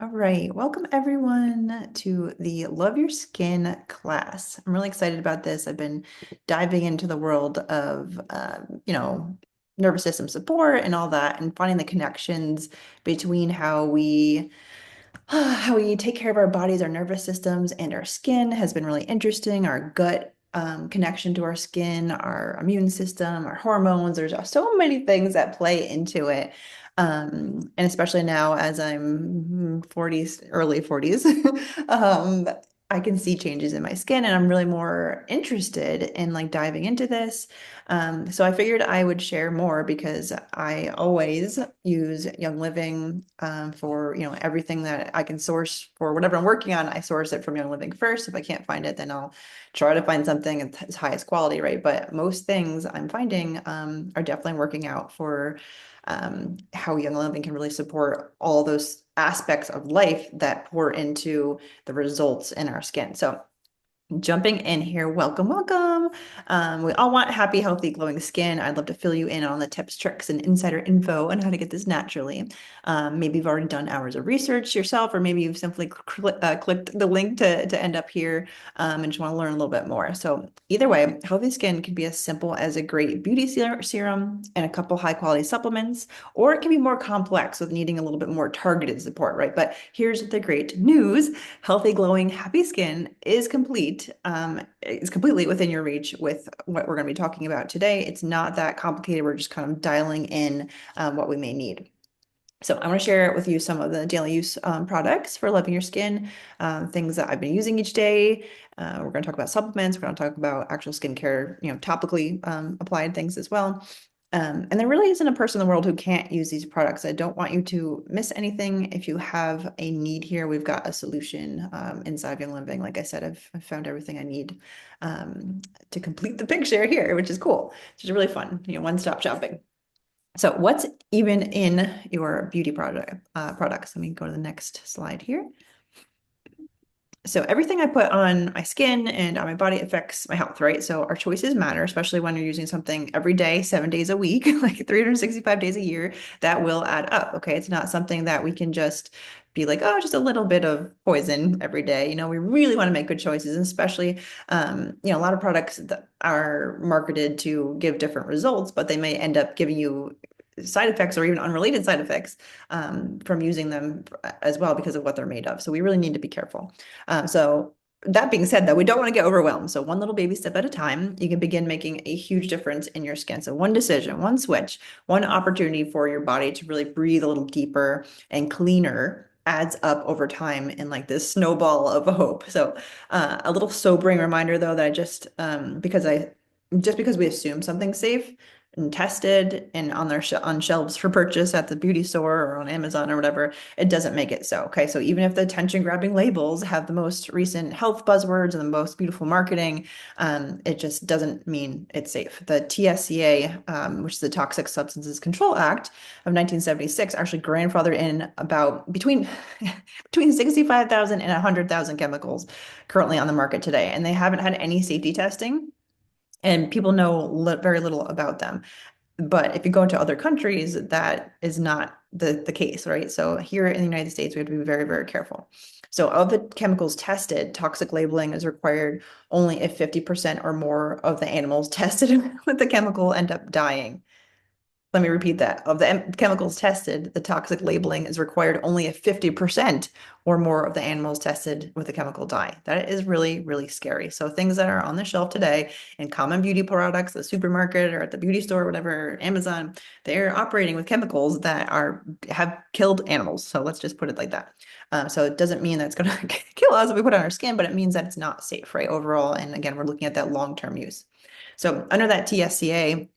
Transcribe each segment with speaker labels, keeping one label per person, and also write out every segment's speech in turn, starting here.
Speaker 1: All right, welcome everyone to the Love Your Skin class. I'm really excited about this. I've been diving into the world of, nervous system support and all that, and finding the connections between how we take care of our bodies, our nervous systems, and our skin has been really interesting. Our gut connection to our skin, our immune system, our hormones. There's so many things that play into it. And especially now as I'm 40s, early 40s, um, I can see changes in my skin and I'm really more interested in like diving into this. So I figured I would share more because I always use Young Living for everything that I can source for whatever I'm working on. I source it from Young Living first. If I can't find it, then I'll try to find something as highest quality, right? But most things I'm finding are definitely working out for how Young Living can really support all those aspects of life that pour into the results in our skin. So jumping in here, welcome, welcome. We all want happy, healthy, glowing skin. I'd love to fill you in on the tips, tricks, and insider info on how to get this naturally. Maybe you've already done hours of research yourself, or maybe you've simply clicked the link to end up here and just want to learn a little bit more. So either way, healthy skin can be as simple as a great beauty serum and a couple high quality supplements, or it can be more complex with needing a little bit more targeted support, right? But here's the great news. Healthy, glowing, happy skin is completely within your reach with what we're going to be talking about today. It's not that complicated. We're just kind of dialing in what we may need. So I want to share with you some of the daily use products for loving your skin, things that I've been using each day. We're going to talk about supplements. We're going to talk about actual skincare, topically applied things as well. And there really isn't a person in the world who can't use these products. I don't want you to miss anything. If you have a need here, we've got a solution inside of Young Living. Like I said, I've found everything I need to complete the picture here, which is cool. It's just really fun, one-stop shopping. So what's even in your beauty products? Let me go to the next slide here. So everything I put on my skin and on my body affects my health, right? So our choices matter, especially when you're using something every day, 7 days a week, like 365 days a year, that will add up. Okay. It's not something that we can just be like, oh, just a little bit of poison every day. We really want to make good choices, and especially, a lot of products that are marketed to give different results, but they may end up giving you side effects or even unrelated side effects from using them as well because of what they're made of. So we really need to be careful. So that being said, though, we don't want to get overwhelmed. So one little baby step at a time, you can begin making a huge difference in your skin. So one decision, one switch, one opportunity for your body to really breathe a little deeper and cleaner adds up over time in like this snowball of hope. So a little sobering reminder, though, that because we assume something's safe and tested and on on shelves for purchase at the beauty store or on Amazon or whatever, it doesn't make it so. Okay, so even if the attention-grabbing labels have the most recent health buzzwords and the most beautiful marketing, it just doesn't mean it's safe. The TSCA, which is the Toxic Substances Control Act of 1976, actually grandfathered in about between 65,000 and 100,000 chemicals currently on the market today, and they haven't had any safety testing and people know very little about them. But if you go into other countries, that is not the case, right? So here in the United States, we have to be very, very careful. So of the chemicals tested, toxic labeling is required only if 50% or more of the animals tested with the chemical end up dying. Let me repeat that. Of the chemicals tested, the toxic labeling is required only if 50% or more of the animals tested with the chemical die. That is really, really scary. So things that are on the shelf today in common beauty products, the supermarket or at the beauty store, whatever, Amazon, they're operating with chemicals that have killed animals. So let's just put it like that. So it doesn't mean that it's going to kill us if we put it on our skin, but it means that it's not safe, right? Overall. And again, we're looking at that long-term use. So under that TSCA,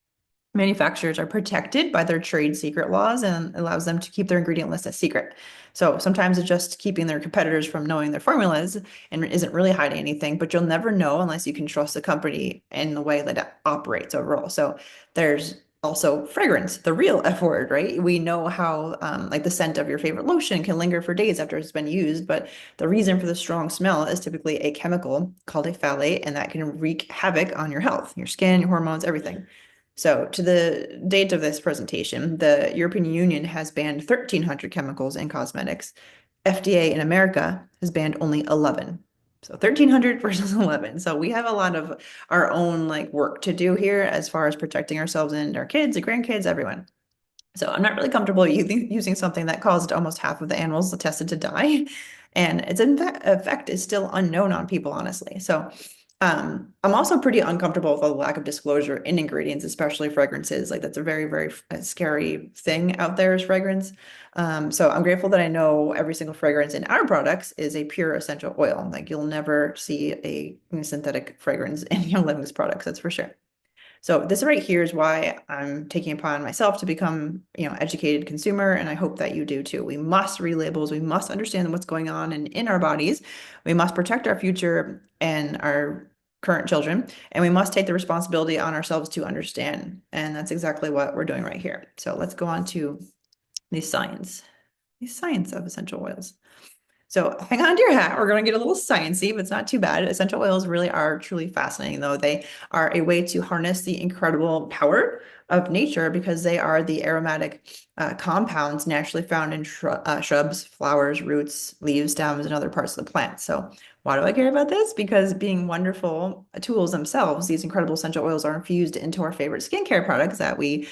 Speaker 1: manufacturers are protected by their trade secret laws and allows them to keep their ingredient list a secret. So sometimes it's just keeping their competitors from knowing their formulas and isn't really hiding anything, but you'll never know unless you can trust the company in the way that it operates overall. So there's also fragrance, the real F word, right? We know how like the scent of your favorite lotion can linger for days after it's been used, but the reason for the strong smell is typically a chemical called a phthalate, and that can wreak havoc on your health, your skin, your hormones, everything. So, to the date of this presentation, the European Union has banned 1,300 chemicals in cosmetics. FDA in America has banned only 11. So 1,300 versus 11. So we have a lot of our own like work to do here as far as protecting ourselves and our kids, the grandkids, everyone. So I'm not really comfortable using something that caused almost half of the animals tested to die. And its effect is still unknown on people, honestly. So I'm also pretty uncomfortable with the lack of disclosure in ingredients, especially fragrances. Like that's a very, very scary thing out there is fragrance. So I'm grateful that I know every single fragrance in our products is a pure essential oil. Like you'll never see a synthetic fragrance in your Living's products, that's for sure. So this right here is why I'm taking upon myself to become, educated consumer, and I hope that you do too. We must read labels. We must understand what's going on in our bodies. We must protect our future and our current children, and we must take the responsibility on ourselves to understand. And that's exactly what we're doing right here. So let's go on to the science of essential oils. So hang on to your hat. We're going to get a little sciencey, but it's not too bad. Essential oils really are truly fascinating, though. They are a way to harness the incredible power of nature because they are the aromatic compounds naturally found in shrubs, flowers, roots, leaves, stems, and other parts of the plant. So why do I care about this? Because being wonderful tools themselves, these incredible essential oils are infused into our favorite skincare products that we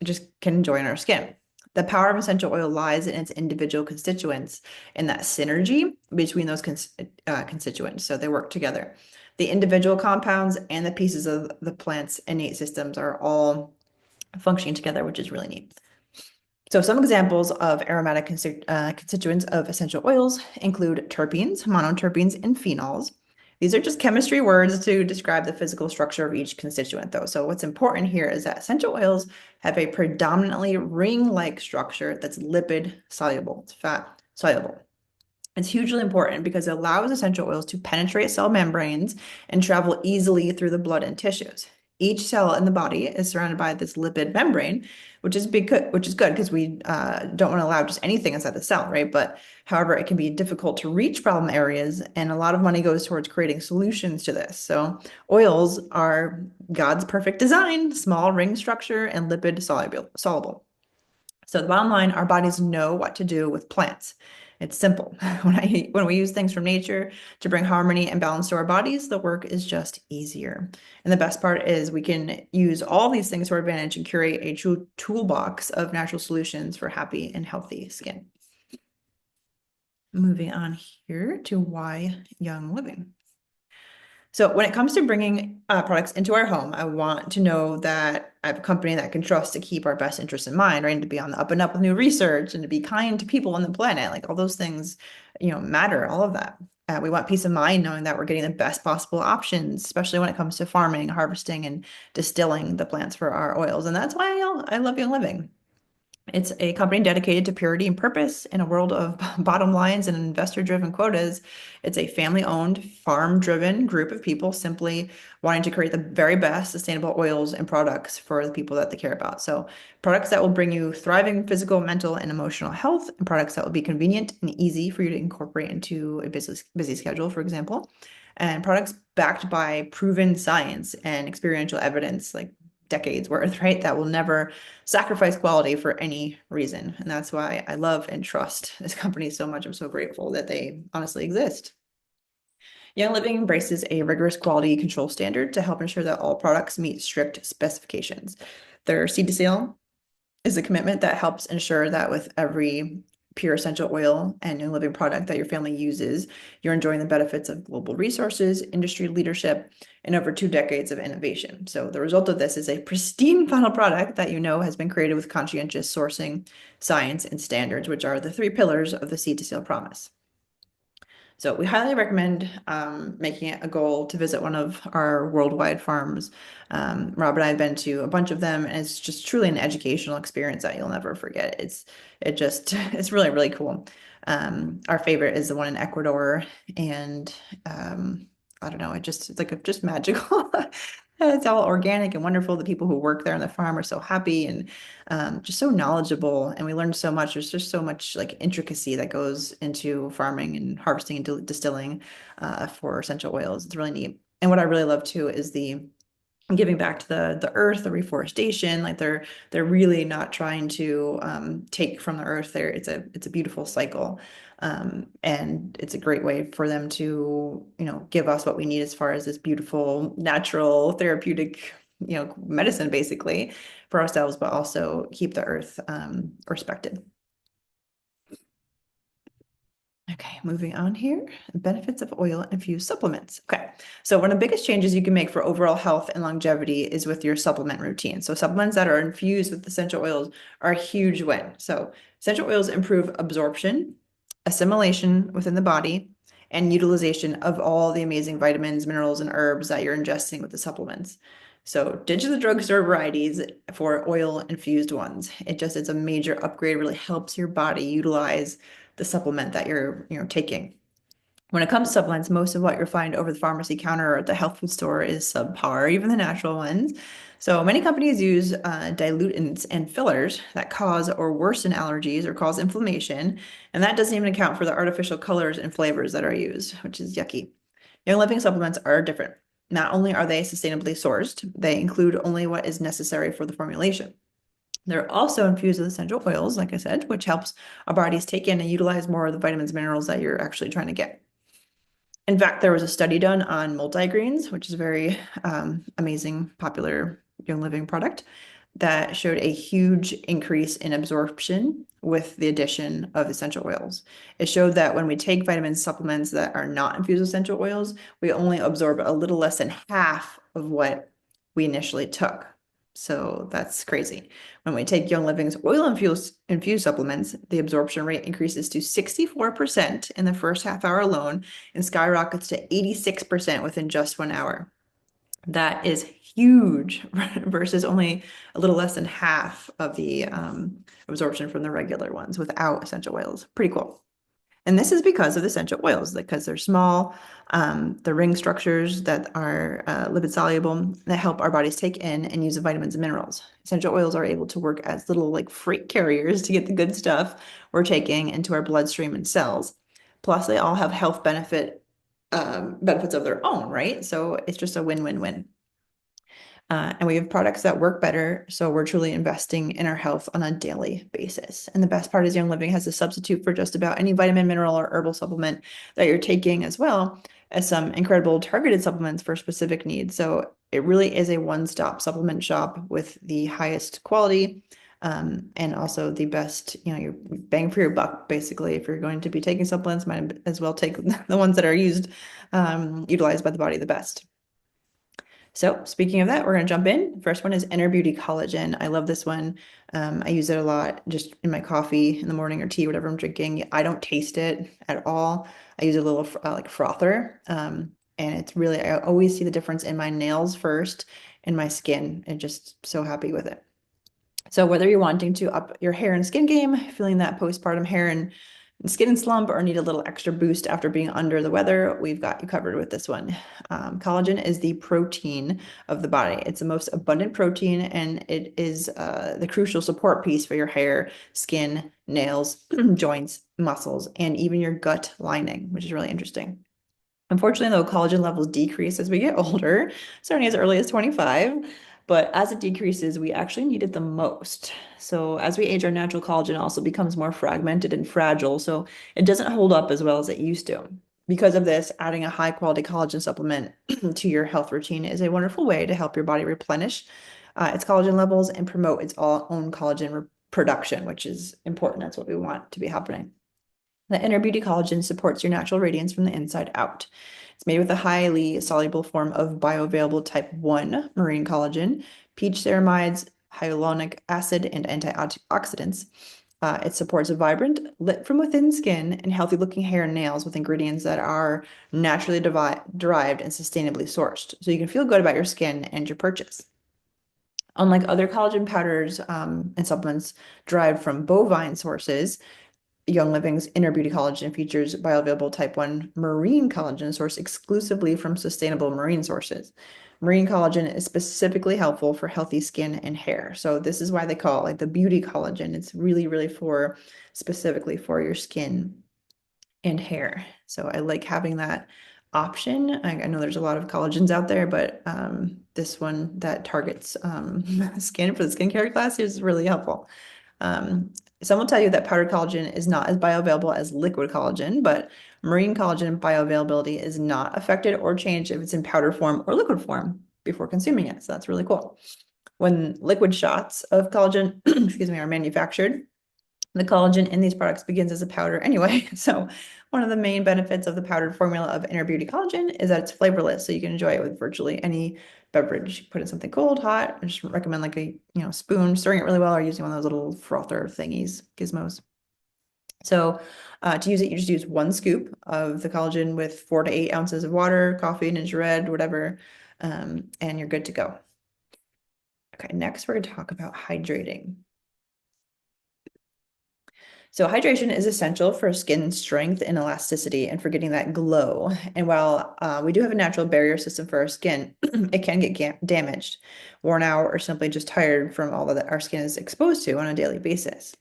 Speaker 1: just can enjoy in our skin. The power of essential oil lies in its individual constituents and that synergy between those constituents. So they work together. The individual compounds and the pieces of the plant's innate systems are all functioning together, which is really neat. So some examples of aromatic constituents of essential oils include terpenes, monoterpenes, and phenols. These are just chemistry words to describe the physical structure of each constituent, though. So what's important here is that essential oils have a predominantly ring-like structure that's lipid soluble, it's fat soluble. It's hugely important because it allows essential oils to penetrate cell membranes and travel easily through the blood and tissues. Each cell in the body is surrounded by this lipid membrane, which is good because we don't want to allow just anything inside the cell, right? But however, it can be difficult to reach problem areas, and a lot of money goes towards creating solutions to this. So oils are God's perfect design, small ring structure and lipid soluble. So the bottom line, our bodies know what to do with plants. It's simple. When we use things from nature to bring harmony and balance to our bodies, the work is just easier. And the best part is we can use all these things to our advantage and curate a true toolbox of natural solutions for happy and healthy skin. Moving on here to why young living. So when it comes to bringing products into our home, I want to know that I have a company that I can trust to keep our best interests in mind, right? And to be on the up and up with new research and to be kind to people on the planet, like all those things, matter, all of that. We want peace of mind knowing that we're getting the best possible options, especially when it comes to farming, harvesting, and distilling the plants for our oils. And that's why I love Young Living. It's a company dedicated to purity and purpose in a world of bottom lines and investor-driven quotas. It's a family-owned, farm-driven group of people simply wanting to create the very best sustainable oils and products for the people that they care about. So products that will bring you thriving physical, mental, and emotional health, and products that will be convenient and easy for you to incorporate into a busy schedule, for example, and products backed by proven science and experiential evidence, like decades worth, right? That will never sacrifice quality for any reason. And that's why I love and trust this company so much. I'm so grateful that they honestly exist. Young Living embraces a rigorous quality control standard to help ensure that all products meet strict specifications. Their seed to sale is a commitment that helps ensure that with every pure essential oil and Young Living product that your family uses, you're enjoying the benefits of global resources, industry leadership, and over 2 decades of innovation. So the result of this is a pristine final product that has been created with conscientious sourcing, science, and standards, which are the 3 pillars of the seed to sale promise. So we highly recommend making it a goal to visit one of our worldwide farms. Rob and I have been to a bunch of them, and it's just truly an educational experience that you'll never forget. It's really, really cool. Our favorite is the one in Ecuador, and I don't know, it's like just magical. It's all organic and wonderful. The people who work there on the farm are so happy and just so knowledgeable. And we learned so much. There's just so much like intricacy that goes into farming and harvesting and distilling for essential oils. It's really neat. And what I really love too is the giving back to the earth, the reforestation. Like they're really not trying to take from the earth. There, it's a beautiful cycle, and it's a great way for them to give us what we need as far as this beautiful natural therapeutic medicine basically for ourselves, but also keep the earth respected. Okay, moving on here. Benefits of oil infused supplements. Okay, so one of the biggest changes you can make for overall health and longevity is with your supplement routine. So supplements that are infused with essential oils are a huge win. So essential oils improve absorption, assimilation within the body, and utilization of all the amazing vitamins, minerals, and herbs that you're ingesting with the supplements. So ditch the drugstore varieties for oil infused ones. It's a major upgrade, really helps your body utilize the supplement that you're taking. When it comes to supplements, most of what you'll find over the pharmacy counter or at the health food store is subpar, even the natural ones. So many companies use dilutants and fillers that cause or worsen allergies or cause inflammation, and that doesn't even account for the artificial colors and flavors that are used, which is yucky. Young Living supplements are different. Not only are they sustainably sourced, they include only what is necessary for the formulation. They're also infused with essential oils, like I said, which helps our bodies take in and utilize more of the vitamins and minerals that you're actually trying to get. In fact, there was a study done on multigreens, which is a very amazing, popular Young Living product, that showed a huge increase in absorption with the addition of essential oils. It showed that when we take vitamin supplements that are not infused with essential oils, we only absorb a little less than half of what we initially took. So that's crazy. When we take Young Living's oil infused supplements, the absorption rate increases to 64% in the first half hour alone and skyrockets to 86% within just 1 hour. That is huge versus only a little less than half of the absorption from the regular ones without essential oils. Pretty cool. And this is because of the essential oils, because they're small, the ring structures that are lipid soluble that help our bodies take in and use the vitamins and minerals. Essential oils are able to work as little like freight carriers to get the good stuff we're taking into our bloodstream and cells. Plus, they all have health benefits of their own, right? So it's just a win-win-win. And we have products that work better, so we're truly investing in our health on a daily basis. And the best part is Young Living has a substitute for just about any vitamin, mineral, or herbal supplement that you're taking, as well as some incredible targeted supplements for specific needs. So it really is a one-stop supplement shop with the highest quality, and also the best, your bang for your buck, basically. If you're going to be taking supplements, might as well take the ones that are utilized by the body the best. So speaking of that, we're going to jump in. First one is Inner Beauty Collagen. I love this one. I use it a lot just in my coffee in the morning or tea, whatever I'm drinking. I don't taste it at all. I use a little like frother. And it's really, I always see the difference in my nails first and my skin, and just so happy with it. So whether you're wanting to up your hair and skin game, feeling that postpartum hair and skin slump, or need a little extra boost after being under the weather, we've got you covered with this one. Collagen is the protein of the body. It's the most abundant protein, and it is the crucial support piece for your hair, skin, nails, joints, muscles, and even your gut lining, which is really interesting. Unfortunately, though, collagen levels decrease as we get older, starting as early as 25. But as it decreases, we actually need it the most. So as we age, our natural collagen also becomes more fragmented and fragile, so it doesn't hold up as well as it used to. Because of this, adding a high quality collagen supplement to your health routine is a wonderful way to help your body replenish its collagen levels and promote its own collagen production, which is important. That's what we want to be happening. The Inner Beauty Collagen supports your natural radiance from the inside out. It's made with a highly soluble form of bioavailable type 1 marine collagen, peach ceramides, hyaluronic acid, and antioxidants. It supports a vibrant, lit from within skin and healthy looking hair and nails with ingredients that are naturally derived and sustainably sourced. So you can feel good about your skin and your purchase. Unlike other collagen powders and supplements derived from bovine sources, Young Living's Inner Beauty Collagen features bioavailable type 1 marine collagen sourced exclusively from sustainable marine sources. Marine collagen is specifically helpful for healthy skin and hair. So this is why they call it like the beauty collagen. It's really, really specifically for your skin and hair. So I like having that option. I know there's a lot of collagens out there, but this one that targets skin for the skincare class is really helpful. Um, some will tell you that powdered collagen is not as bioavailable as liquid collagen, but marine collagen bioavailability is not affected or changed if it's in powder form or liquid form before consuming it. So that's really cool. When liquid shots of collagen, excuse me, are manufactured, the collagen in these products begins as a powder anyway. So one of the main benefits of the powdered formula of Inner Beauty collagen is that it's flavorless, so you can enjoy it with virtually any beverage. Put in something cold, hot. I just recommend like a spoon, stirring it really well, or using one of those little frother thingies, gizmos. So to use it, you just use 1 scoop of the collagen with 4 to 8 ounces of water, coffee, Ninja Red, whatever, and you're good to go. Okay, next we're going to talk about hydrating. So hydration is essential for skin strength and elasticity and for getting that glow. And while we do have a natural barrier system for our skin, it can get damaged, worn out, or simply just tired from all that our skin is exposed to on a daily basis.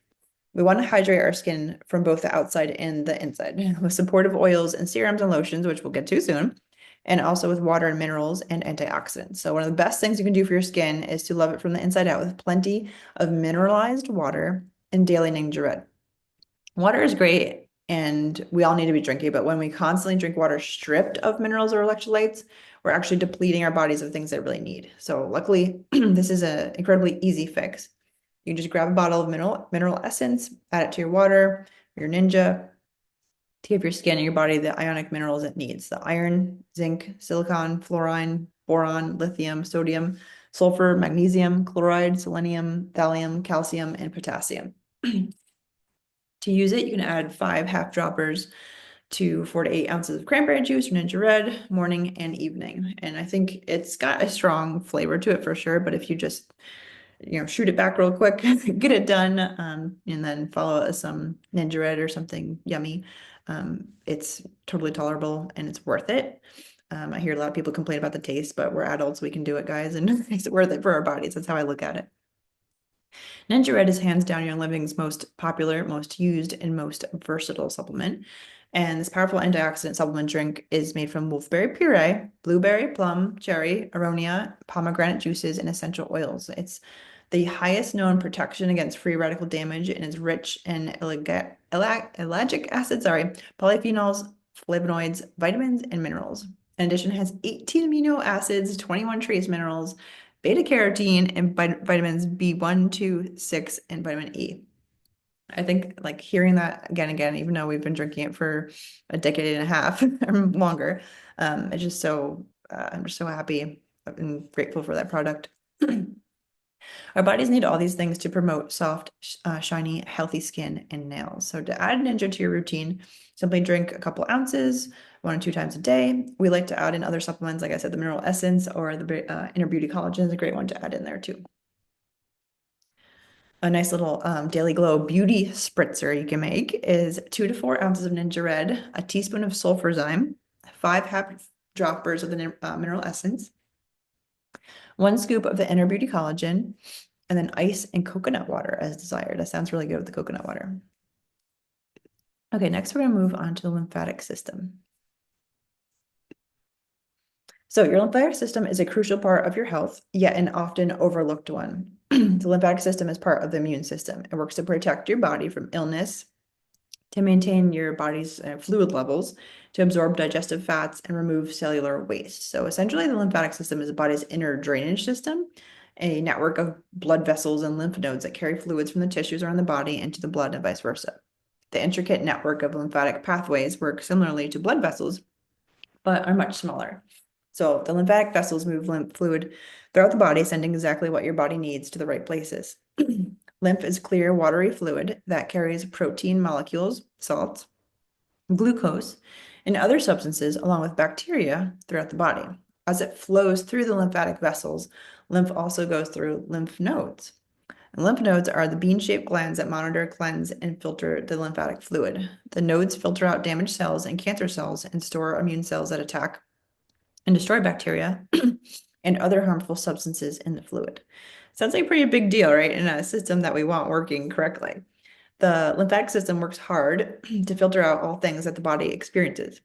Speaker 1: We want to hydrate our skin from both the outside and the inside with supportive oils and serums and lotions, which we'll get to soon, and also with water and minerals and antioxidants. So one of the best things you can do for your skin is to love it from the inside out with plenty of mineralized water and daily Ninja Red. Water is great and we all need to be drinking, but when we constantly drink water stripped of minerals or electrolytes, we're actually depleting our bodies of things they really need. So luckily, this is an incredibly easy fix. You can just grab a bottle of mineral essence, add it to your water, your Ninja, to give your skin and your body the ionic minerals it needs: the iron, zinc, silicon, fluorine, boron, lithium, sodium, sulfur, magnesium, chloride, selenium, thallium, calcium, and potassium. To use it, you can add 5 half droppers to 4 to 8 ounces of cranberry juice or Ninja Red morning and evening. And I think it's got a strong flavor to it for sure, but if you just shoot it back real quick, get it done, and then follow it with some Ninja Red or something yummy. It's totally tolerable and it's worth it. I hear a lot of people complain about the taste, but we're adults, we can do it, guys, and it's worth it for our bodies. That's how I look at it. Ninja Red is hands down Young Living's most popular, most used, and most versatile supplement. And this powerful antioxidant supplement drink is made from wolfberry puree, blueberry, plum, cherry, aronia, pomegranate juices, and essential oils. It's the highest known protection against free radical damage and is rich in ellagic acid, polyphenols, flavonoids, vitamins, and minerals. In addition, it has 18 amino acids, 21 trace minerals, beta carotene, and vitamins B1, 2, 6, and vitamin E. I think like hearing that again, even though we've been drinking it for a decade and a half or longer, it's just I'm just so happy and grateful for that product. Our bodies need all these things to promote soft, shiny, healthy skin and nails. So to add Ninja to your routine, simply drink a couple ounces, 1 or 2 times a day. We like to add in other supplements, like I said, the mineral essence or the Inner Beauty collagen is a great one to add in there too. A nice little Daily Glow beauty spritzer you can make is 2 to 4 ounces of Ninja Red, a teaspoon of sulfurzyme, 5 half droppers of the mineral essence, 1 scoop of the Inner Beauty collagen, and then ice and coconut water as desired. That sounds really good with the coconut water. Okay, next we're going to move on to the lymphatic system. So your lymphatic system is a crucial part of your health, yet an often overlooked one. The lymphatic system is part of the immune system. It works to protect your body from illness, to maintain your body's fluid levels, to absorb digestive fats, and remove cellular waste. So essentially, the lymphatic system is the body's inner drainage system, a network of blood vessels and lymph nodes that carry fluids from the tissues around the body into the blood and vice versa. The intricate network of lymphatic pathways work similarly to blood vessels, but are much smaller. So the lymphatic vessels move lymph fluid throughout the body, sending exactly what your body needs to the right places. Lymph is clear, watery fluid that carries protein molecules, salts, glucose, and other substances along with bacteria throughout the body. As it flows through the lymphatic vessels, lymph also goes through lymph nodes. And lymph nodes are the bean-shaped glands that monitor, cleanse, and filter the lymphatic fluid. The nodes filter out damaged cells and cancer cells and store immune cells that attack and destroy bacteria and other harmful substances in the fluid. Sounds like a pretty big deal, right? In a system that we want working correctly. The lymphatic system works hard to filter out all things that the body experiences.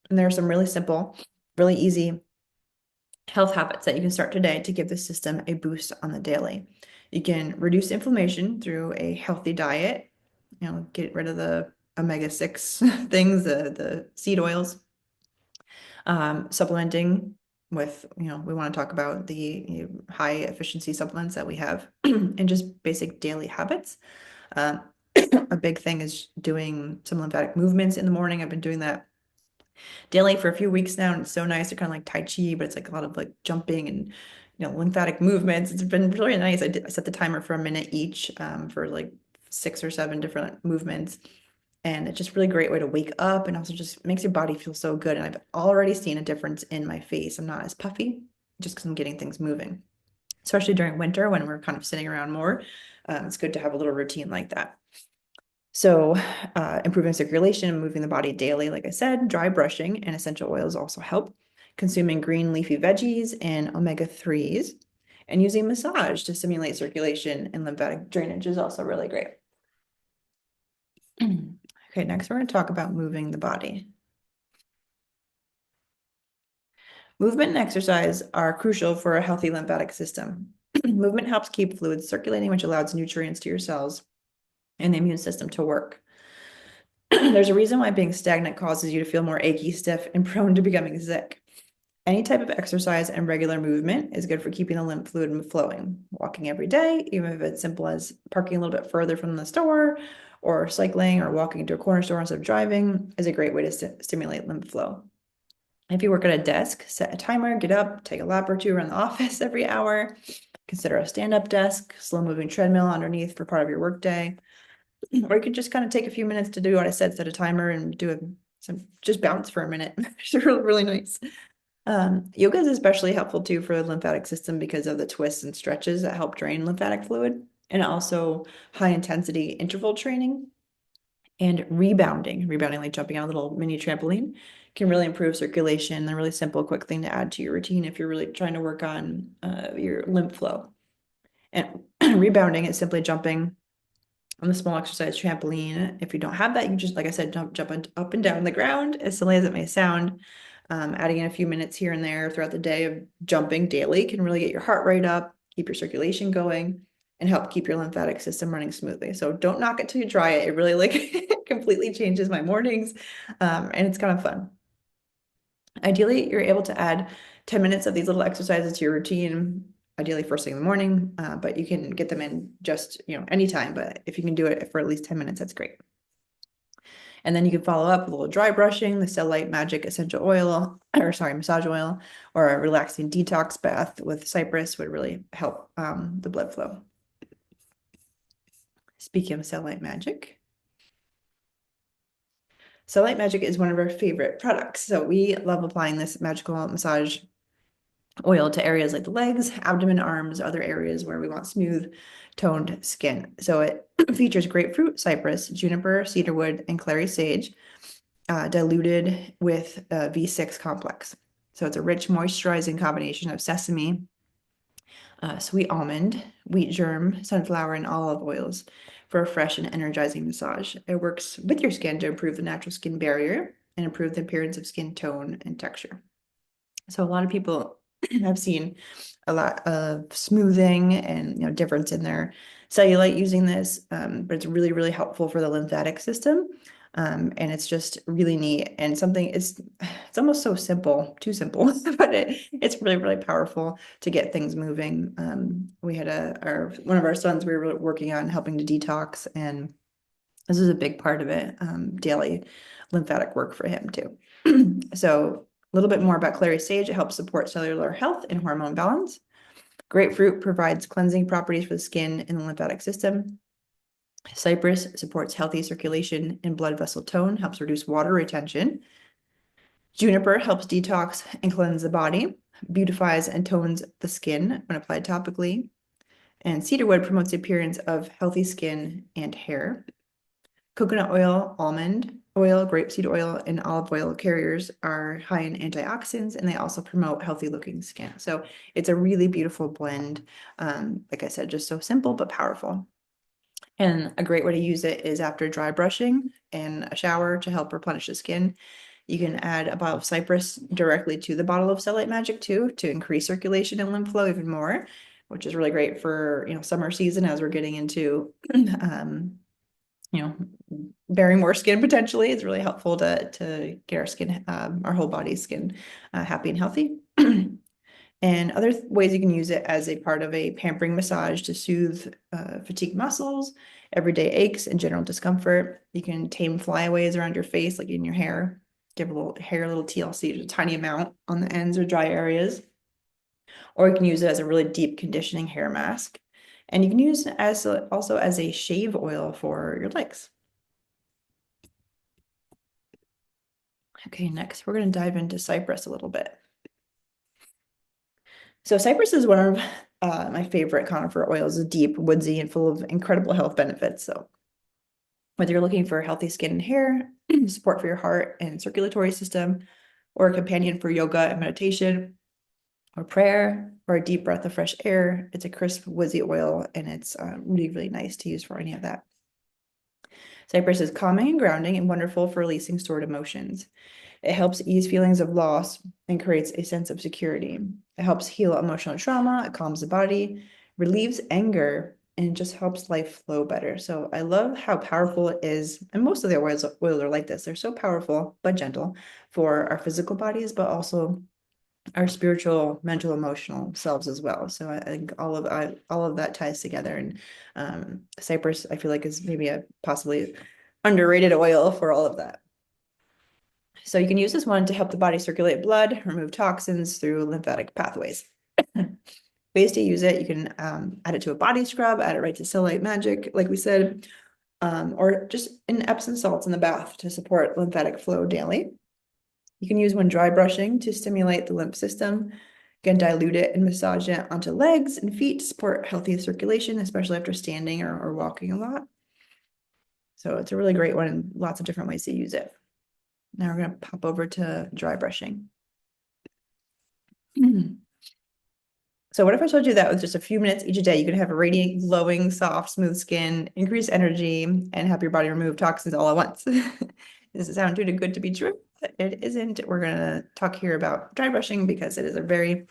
Speaker 1: And there are some really simple, really easy health habits that you can start today to give the system a boost on the daily. You can reduce inflammation through a healthy diet, get rid of the omega-6 things, the seed oils, supplementing with, we want to talk about the high efficiency supplements that we have and just basic daily habits. Um, a big thing is doing some lymphatic movements in the morning. I've been doing that daily for a few weeks now, and it's so nice. They're kind of like Tai Chi, but it's like a lot of like jumping and lymphatic movements. It's been really nice. I set the timer for a minute each for like 6 or 7 different movements. And it's just really great way to wake up and also just makes your body feel so good. And I've already seen a difference in my face. I'm not as puffy just because I'm getting things moving, especially during winter when we're kind of sitting around more. It's good to have a little routine like that. So, improving circulation and moving the body daily, like I said, dry brushing and essential oils also help. Consuming green leafy veggies and omega-3s, and using massage to stimulate circulation and lymphatic drainage is also really great. Okay, next we're going to talk about moving the body. Movement and exercise are crucial for a healthy lymphatic system. Movement helps keep fluids circulating, which allows nutrients to your cells and the immune system to work. There's a reason why being stagnant causes you to feel more achy, stiff, and prone to becoming sick. Any type of exercise and regular movement is good for keeping the lymph fluid flowing. Walking every day, even if it's simple as parking a little bit further from the store, or cycling or walking to a corner store instead of driving, is a great way to stimulate lymph flow. If you work at a desk, set a timer, get up, take a lap or two around the office every hour. Consider a stand-up desk, slow-moving treadmill underneath for part of your workday. Or you could just kind of take a few minutes to do what I said, set a timer and just bounce for a minute. It's really, really nice. Yoga is especially helpful too for the lymphatic system because of the twists and stretches that help drain lymphatic fluid, and also high intensity interval training and rebounding like jumping on a little mini trampoline, can really improve circulation. A really simple, quick thing to add to your routine if you're really trying to work on your lymph flow. And rebounding is simply jumping on the small exercise trampoline. If you don't have that, you just, like I said, jump up and down the ground, as silly as it may sound. Adding in a few minutes here and there throughout the day of jumping daily can really get your heart rate up, keep your circulation going, and help keep your lymphatic system running smoothly. So don't knock it till you try it. It really like completely changes my mornings, and it's kind of fun. Ideally, you're able to add 10 minutes of these little exercises to your routine, ideally first thing in the morning, but you can get them in just, anytime. But if you can do it for at least 10 minutes, that's great. And then you can follow up with a little dry brushing, the Cellulite Magic essential oil, massage oil, or a relaxing detox bath with cypress would really help the blood flow. Speaking of Cellulite Magic, Cellulite Magic is one of our favorite products. So we love applying this magical massage oil to areas like the legs, abdomen, arms, other areas where we want smooth, toned skin. So it features grapefruit, cypress, juniper, cedarwood, and clary sage, diluted with V6 complex. So it's a rich, moisturizing combination of sesame, sweet almond, wheat germ, sunflower, and olive oils for a fresh and energizing massage. It works with your skin to improve the natural skin barrier and improve the appearance of skin tone and texture. So a lot of people have seen a lot of smoothing and difference in their cellulite using this, but it's really, really helpful for the lymphatic system. And it's just really neat and something it's almost so simple, too simple, but it's really, really powerful to get things moving. We had one of our sons we were working on helping to detox, and this is a big part of it, daily lymphatic work for him too. So a little bit more about clary sage. It helps support cellular health and hormone balance. Grapefruit provides cleansing properties for the skin and the lymphatic system. Cypress supports healthy circulation and blood vessel tone, helps reduce water retention. Juniper helps detox and cleanse the body, beautifies and tones the skin when applied topically. And cedarwood promotes the appearance of healthy skin and hair. Coconut oil, almond oil, grapeseed oil, and olive oil carriers are high in antioxidants, and they also promote healthy looking skin. So it's a really beautiful blend. Like I said, just so simple but powerful. And a great way to use it is after dry brushing and a shower to help replenish the skin. You can add a bottle of cypress directly to the bottle of Cellulite Magic too to increase circulation and lymph flow even more, which is really great for, summer season as we're getting into you know, bearing more skin potentially. It's really helpful to get our skin, our whole body skin, happy and healthy. And other ways you can use it as a part of a pampering massage to soothe fatigued muscles, everyday aches, and general discomfort. You can tame flyaways around your face, like in your hair. Give a little TLC, just a tiny amount on the ends or dry areas. Or you can use it as a really deep conditioning hair mask. And you can use it also as a shave oil for your legs. Okay, next we're going to dive into cypress a little bit. So cypress is one of my favorite conifer oils. It's deep, woodsy, and full of incredible health benefits. So whether you're looking for healthy skin and hair, support for your heart and circulatory system, or a companion for yoga and meditation, or prayer, or a deep breath of fresh air, it's a crisp, woodsy oil, and it's really, really nice to use for any of that. Cypress is calming and grounding and wonderful for releasing stored emotions. It helps ease feelings of loss and creates a sense of security. It helps heal emotional trauma, it calms the body, relieves anger, and just helps life flow better. So I love how powerful it is. And most of the oils are like this. They're so powerful, but gentle for our physical bodies, but also our spiritual, mental, emotional selves as well. So I think all of that ties together. And cypress, I feel like, is maybe a possibly underrated oil for all of that. So you can use this one to help the body circulate blood, remove toxins through lymphatic pathways. Ways to use it, you can add it to a body scrub, add it right to Cellulite Magic, like we said, or just in Epsom salts in the bath to support lymphatic flow daily. You can use when dry brushing to stimulate the lymph system. You can dilute it and massage it onto legs and feet to support healthy circulation, especially after standing or walking a lot. So it's a really great one and lots of different ways to use it. Now we're going to pop over to dry brushing. So what if I told you that with just a few minutes each day, you could have a radiant, glowing, soft, smooth skin, increase energy, and help your body remove toxins all at once? Does it sound too good to be true? It isn't. We're going to talk here about dry brushing because it is a very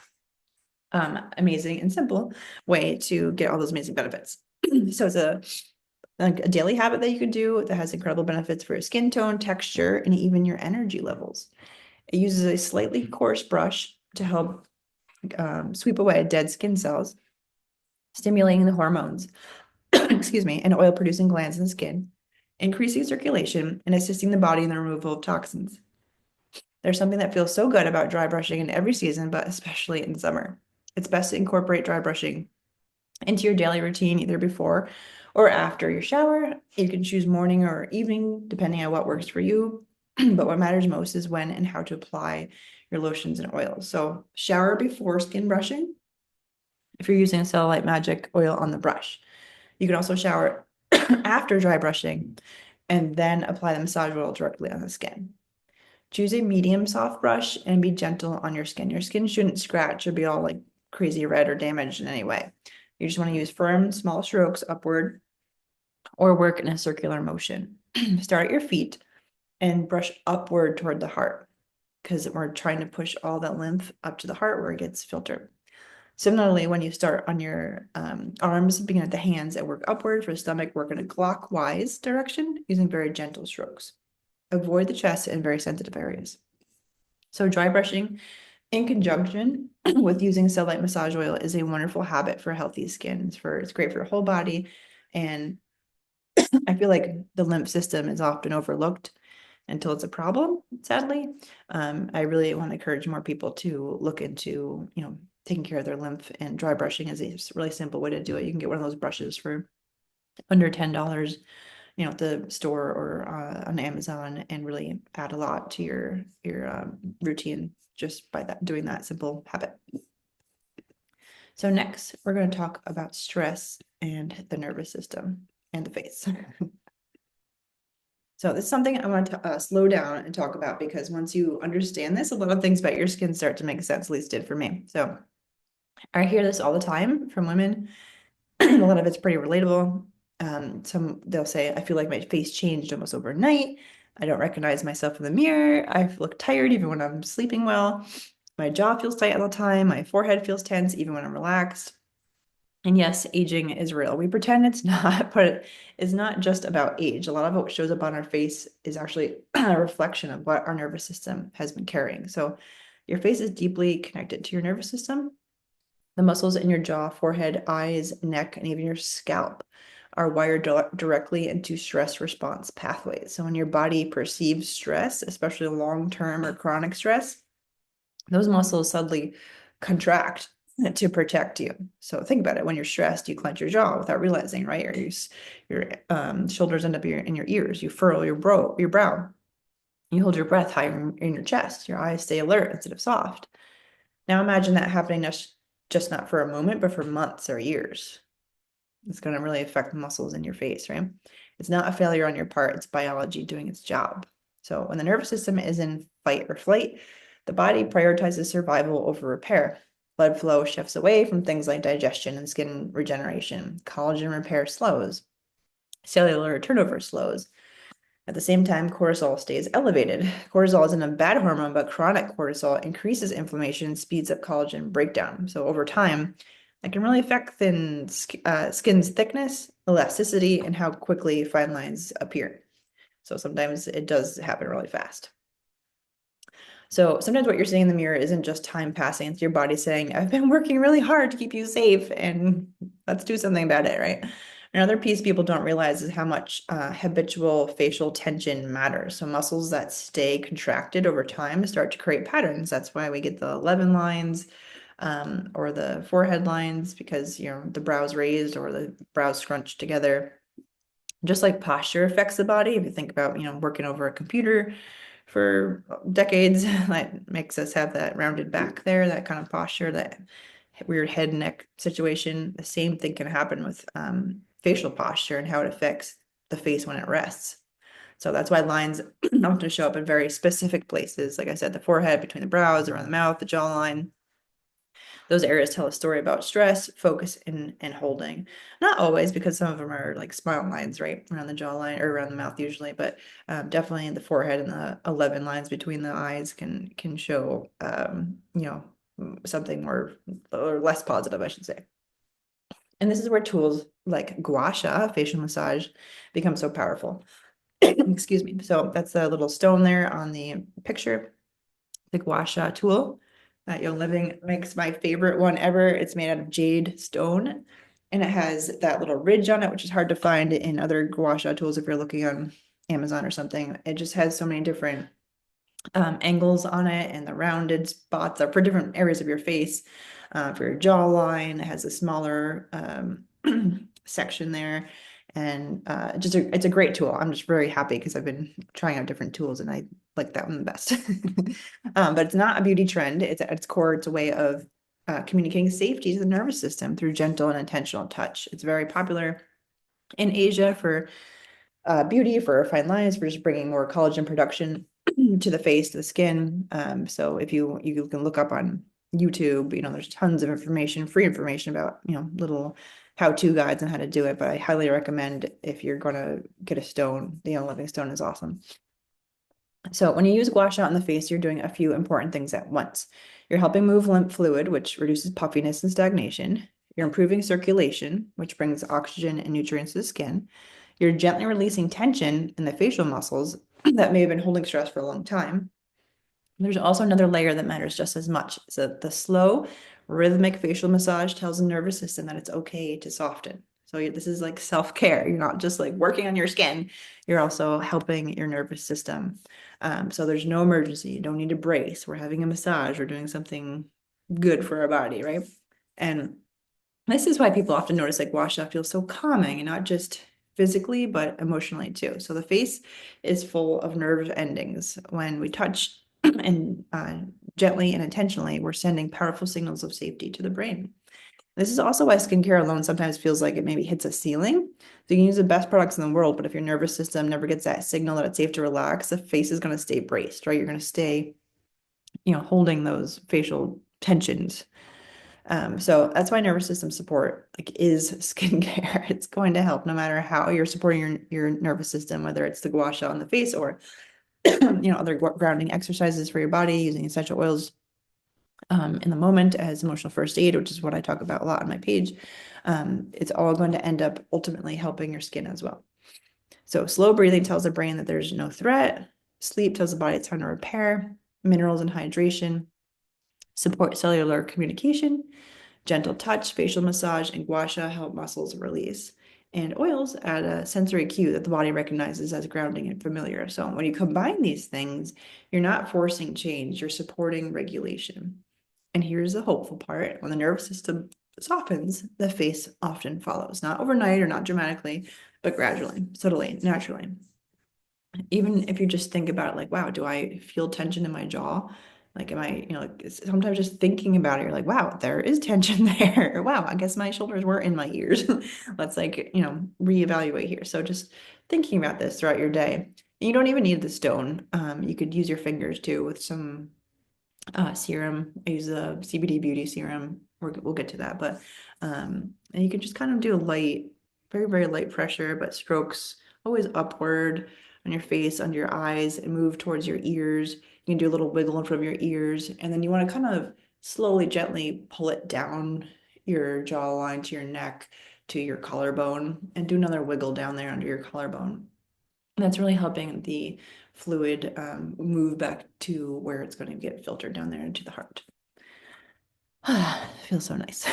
Speaker 1: amazing and simple way to get all those amazing benefits. So it's a daily habit that you can do that has incredible benefits for your skin tone, texture, and even your energy levels. It uses a slightly coarse brush to help sweep away dead skin cells, stimulating the hormones, excuse me, and oil producing glands in the skin, increasing circulation and assisting the body in the removal of toxins. There's something that feels so good about dry brushing in every season, but especially in summer. It's best to incorporate dry brushing into your daily routine, either before or after your shower. You can choose morning or evening, depending on what works for you. But what matters most is when and how to apply your lotions and oils. So shower before skin brushing if you're using a Cellulite Magic oil on the brush. You can also shower after dry brushing and then apply the massage oil directly on the skin. Choose a medium soft brush and be gentle on your skin. Your skin shouldn't scratch or be all like crazy red or damaged in any way. You just want to use firm, small strokes upward or work in a circular motion. Start at your feet and brush upward toward the heart because we're trying to push all that lymph up to the heart where it gets filtered. Similarly, when you start on your arms, begin at the hands and work upward. For the stomach, work in a clockwise direction using very gentle strokes. Avoid the chest and very sensitive areas. So dry brushing in conjunction with using Cellulite massage oil is a wonderful habit for healthy skin. It's great for your whole body. And I feel like the lymph system is often overlooked until it's a problem, sadly. I really want to encourage more people to look into, taking care of their lymph, and dry brushing is a really simple way to do it. You can get one of those brushes for under $10, at the store or on Amazon, and really add a lot to your routine just by doing that simple habit. So next, we're going to talk about stress and the nervous system and the face. So this is something I want to slow down and talk about, because once you understand this, a lot of things about your skin start to make sense, at least did for me. So I hear this all the time from women. A lot of it's pretty relatable. They'll say, I feel like my face changed almost overnight. I don't recognize myself in the mirror. I look tired even when I'm sleeping well. My jaw feels tight all the time. My forehead feels tense even when I'm relaxed. And yes, aging is real. We pretend it's not, but it's not just about age. A lot of what shows up on our face is actually a reflection of what our nervous system has been carrying. So your face is deeply connected to your nervous system. The muscles in your jaw, forehead, eyes, neck, and even your scalp are wired directly into stress response pathways. So when your body perceives stress, especially long-term or chronic stress, those muscles suddenly contract to protect you. So think about it. When you're stressed, you clench your jaw without realizing, right? Or your shoulders end up in your ears. You furrow your brow. You hold your breath higher in your chest. Your eyes stay alert instead of soft. Now imagine that happening just not for a moment, but for months or years. It's going to really affect the muscles in your face, right? It's not a failure on your part. It's biology doing its job. So when the nervous system is in fight or flight, the body prioritizes survival over repair. Blood flow shifts away from things like digestion and skin regeneration. Collagen repair slows. Cellular turnover slows. At the same time, cortisol stays elevated. Cortisol isn't a bad hormone, but chronic cortisol increases inflammation, speeds up collagen breakdown. So over time, that can really affect skin's thickness, elasticity, and how quickly fine lines appear. So sometimes it does happen really fast. So sometimes what you're seeing in the mirror isn't just time passing. It's your body saying, I've been working really hard to keep you safe, and let's do something about it, right? Another piece people don't realize is how much habitual facial tension matters. So muscles that stay contracted over time start to create patterns. That's why we get the 11 lines or the forehead lines, because the brow's raised or the brow's scrunched together. Just like posture affects the body, if you think about, working over a computer for decades, that makes us have that rounded back there, that kind of posture, that weird head and neck situation. The same thing can happen with facial posture and how it affects the face when it rests. So that's why lines often show up in very specific places. Like I said, the forehead, between the brows, around the mouth, the jawline. Those areas tell a story about stress, focus, and holding. Not always, because some of them are like smile lines, right? Around the jawline or around the mouth usually, but definitely the forehead and the 11 lines between the eyes can show, something more or less positive, I should say. And this is where tools like gua sha, facial massage, become so powerful. Excuse me. So that's a little stone there on the picture, the gua sha tool that Yo Living makes my favorite one ever. It's made out of jade stone, and it has that little ridge on it, which is hard to find in other gua sha tools if you're looking on Amazon or something. It just has so many different angles on it, and the rounded spots are for different areas of your face. For your jawline, it has a smaller section there. And it's a great tool. I'm just very happy because I've been trying out different tools and I like that one the best. But it's not a beauty trend. It's at its core, it's a way of communicating safety to the nervous system through gentle and intentional touch. It's very popular in Asia for beauty, for fine lines, for just bringing more collagen production to the face, to the skin. So if you can look up on YouTube, there's tons of information, free information about, little how-to guides on how to do it. But I highly recommend, if you're going to get a stone, the Living Stone is awesome. So when you use gua sha on the face, you're doing a few important things at once. You're helping move lymph fluid, which reduces puffiness and stagnation. You're improving circulation, which brings oxygen and nutrients to the skin. You're gently releasing tension in the facial muscles that may have been holding stress for a long time. There's also another layer that matters just as much. So the slow, rhythmic facial massage tells the nervous system that it's okay to soften. So this is like self-care. You're not just like working on your skin, you're also helping your nervous system. So there's no emergency. You don't need to brace. We're having a massage. We're doing something good for our body, right? And this is why people often notice like gua sha feels so calming, and not just physically, but emotionally too. So the face is full of nerve endings. When we touch and gently and intentionally, we're sending powerful signals of safety to the brain. This is also why skincare alone sometimes feels like it maybe hits a ceiling. So you can use the best products in the world, but if your nervous system never gets that signal that it's safe to relax, the face is going to stay braced, right? You're going to stay, holding those facial tensions. So that's why nervous system support like is skincare. It's going to help no matter how you're supporting your nervous system, whether it's the gua sha on the face or other grounding exercises for your body, using essential oils in the moment as emotional first aid, which is what I talk about a lot on my page. It's all going to end up ultimately helping your skin as well. So slow breathing tells the brain that there's no threat. Sleep tells the body it's time to repair. Minerals and hydration support cellular communication. Gentle touch, facial massage, and gua sha help muscles release. And oils add a sensory cue that the body recognizes as grounding and familiar. So when you combine these things, you're not forcing change, you're supporting regulation. And here's the hopeful part. When the nervous system softens, the face often follows, not overnight or not dramatically, but gradually, subtly, naturally. Even if you just think about it, like, wow, do I feel tension in my jaw? Like, am I, like sometimes just thinking about it, you're like, wow, there is tension there. Or, wow, I guess my shoulders were in my ears. Let's like, reevaluate here. So just thinking about this throughout your day. You don't even need the stone. You could use your fingers too with some serum. I use the CBD Beauty serum. We'll get to that, but and you can just kind of do a light, very, very light pressure, but strokes always upward on your face, under your eyes, and move towards your ears. You can do a little wiggle in front of your ears, and then you want to kind of slowly, gently pull it down your jawline to your neck to your collarbone, and do another wiggle down there under your collarbone. And that's really helping the fluid move back to where it's going to get filtered down there into the heart. Feels so nice.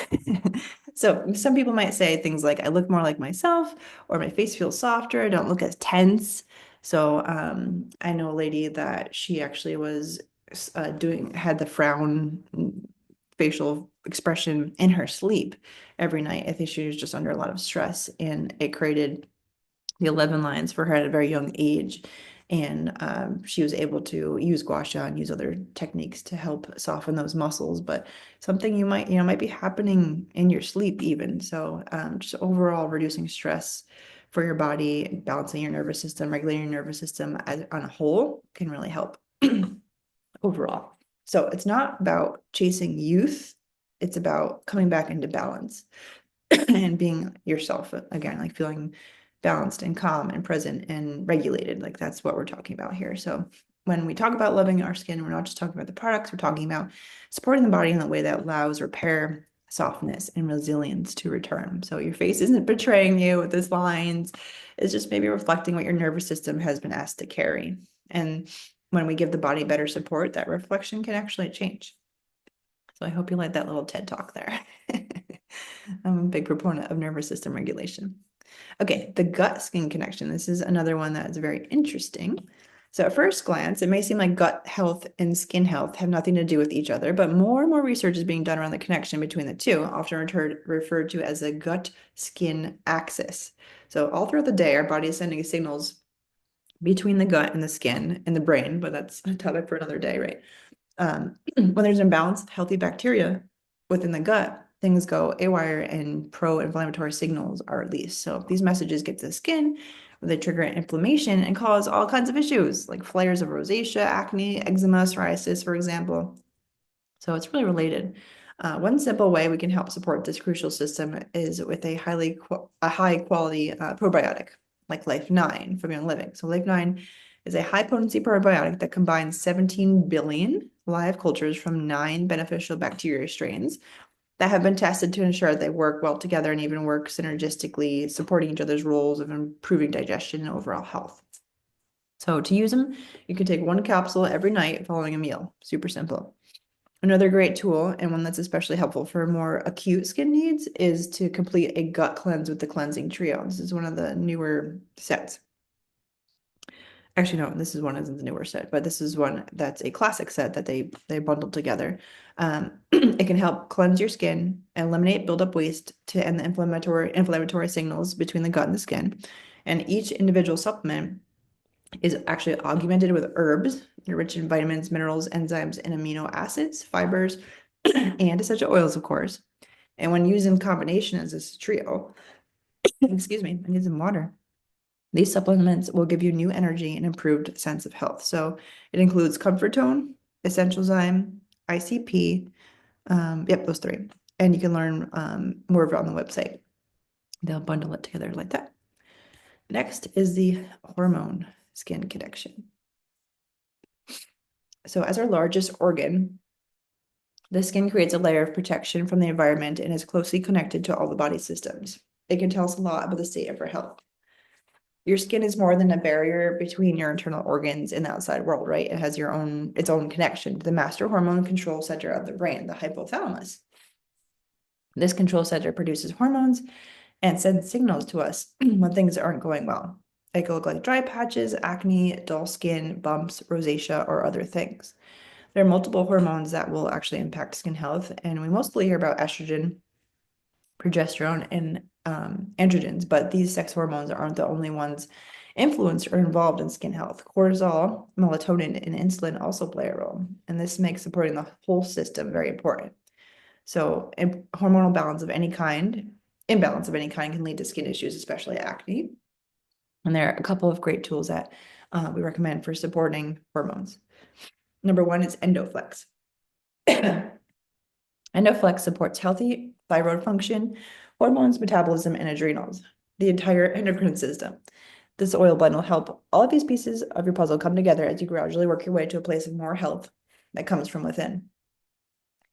Speaker 1: So some people might say things like, I look more like myself, or my face feels softer, I don't look as tense. So I know a lady that she actually was had the frown facial expression in her sleep every night. I think she was just under a lot of stress, and it created the 11 lines for her at a very young age. And she was able to use gua sha and use other techniques to help soften those muscles. But something might be happening in your sleep even. So just overall reducing stress for your body, balancing your nervous system, regulating your nervous system on a whole can really help overall. So it's not about chasing youth. It's about coming back into balance and being yourself again, like feeling balanced and calm and present and regulated. Like that's what we're talking about here. So when we talk about loving our skin, we're not just talking about the products, we're talking about supporting the body in a way that allows repair, softness, and resilience to return. So your face isn't betraying you with these lines. It's just maybe reflecting what your nervous system has been asked to carry. And when we give the body better support, that reflection can actually change. So I hope you like that little TED talk there. I'm a big proponent of nervous system regulation. Okay, the gut-skin connection. This is another one that is very interesting. So at first glance, it may seem like gut health and skin health have nothing to do with each other, but more and more research is being done around the connection between the two, often referred to as a gut-skin axis. So all throughout the day, our body is sending signals between the gut and the skin and the brain, but that's a topic for another day, right? When there's an imbalance of healthy bacteria within the gut, things go haywire and pro-inflammatory signals are released. So these messages get to the skin, where they trigger inflammation and cause all kinds of issues like flares of rosacea, acne, eczema, psoriasis, for example. So it's really related. One simple way we can help support this crucial system is with a high quality probiotic like Life 9 from Young Living. So Life 9 is a high potency probiotic that combines 17 billion live cultures from 9 beneficial bacteria strains that have been tested to ensure that they work well together and even work synergistically, supporting each other's roles of improving digestion and overall health. So to use them, you can take 1 capsule every night following a meal. Super simple. Another great tool, and one that's especially helpful for more acute skin needs, is to complete a gut cleanse with the cleansing trio. This is one of the newer sets. Actually, no, this is one of the newer set, but this is one that's a classic set that they bundled together. It can help cleanse your skin, eliminate buildup waste to end the inflammatory signals between the gut and the skin. And each individual supplement is actually augmented with herbs, rich in vitamins, minerals, enzymes, and amino acids, fibers, and essential oils, of course. And when used in combination as this trio, excuse me, I need some water. These supplements will give you new energy and improved sense of health. So it includes Comfort Tone, Essential Zyme, ICP, yep, those 3. And you can learn more of it on the website. They'll bundle it together like that. Next is the hormone skin connection. So as our largest organ, the skin creates a layer of protection from the environment and is closely connected to all the body systems. It can tell us a lot about the state of our health. Your skin is more than a barrier between your internal organs and the outside world, right? It has its own connection to the master hormone control center of the brain, the hypothalamus. This control center produces hormones and sends signals to us when things aren't going well. It could look like dry patches, acne, dull skin, bumps, rosacea, or other things. There are multiple hormones that will actually impact skin health, and we mostly hear about estrogen, progesterone, and androgens, but these sex hormones aren't the only ones influenced or involved in skin health. Cortisol, melatonin, and insulin also play a role, and this makes supporting the whole system very important. So, hormonal imbalance of any kind can lead to skin issues, especially acne. And there are a couple of great tools that we recommend for supporting hormones. Number one is Endoflex. Endoflex supports healthy thyroid function, hormones, metabolism, and adrenals, the entire endocrine system. This oil blend will help all of these pieces of your puzzle come together as you gradually work your way to a place of more health that comes from within.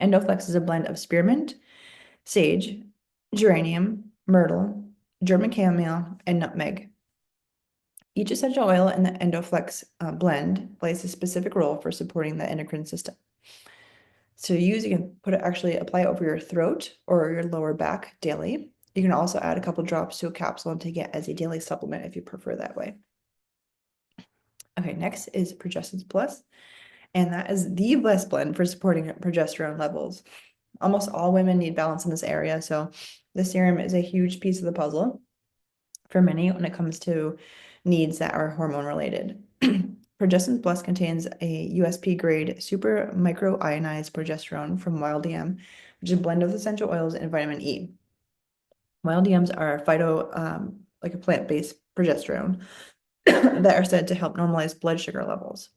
Speaker 1: Endoflex is a blend of spearmint, sage, geranium, myrtle, German chamomile, and nutmeg. Each essential oil in the Endoflex blend plays a specific role for supporting the endocrine system. So you can actually apply it over your throat or your lower back daily. You can also add a couple drops to a capsule and take it as a daily supplement if you prefer that way. Okay, next is Progestins Plus, and that is the best blend for supporting progesterone levels. Almost all women need balance in this area, so the serum is a huge piece of the puzzle for many when it comes to needs that are hormone related. Progestins Plus contains a USP grade super microionized progesterone from wild yam, which is a blend of essential oils and vitamin E. Wild yams are like a plant-based progesterone that are said to help normalize blood sugar levels,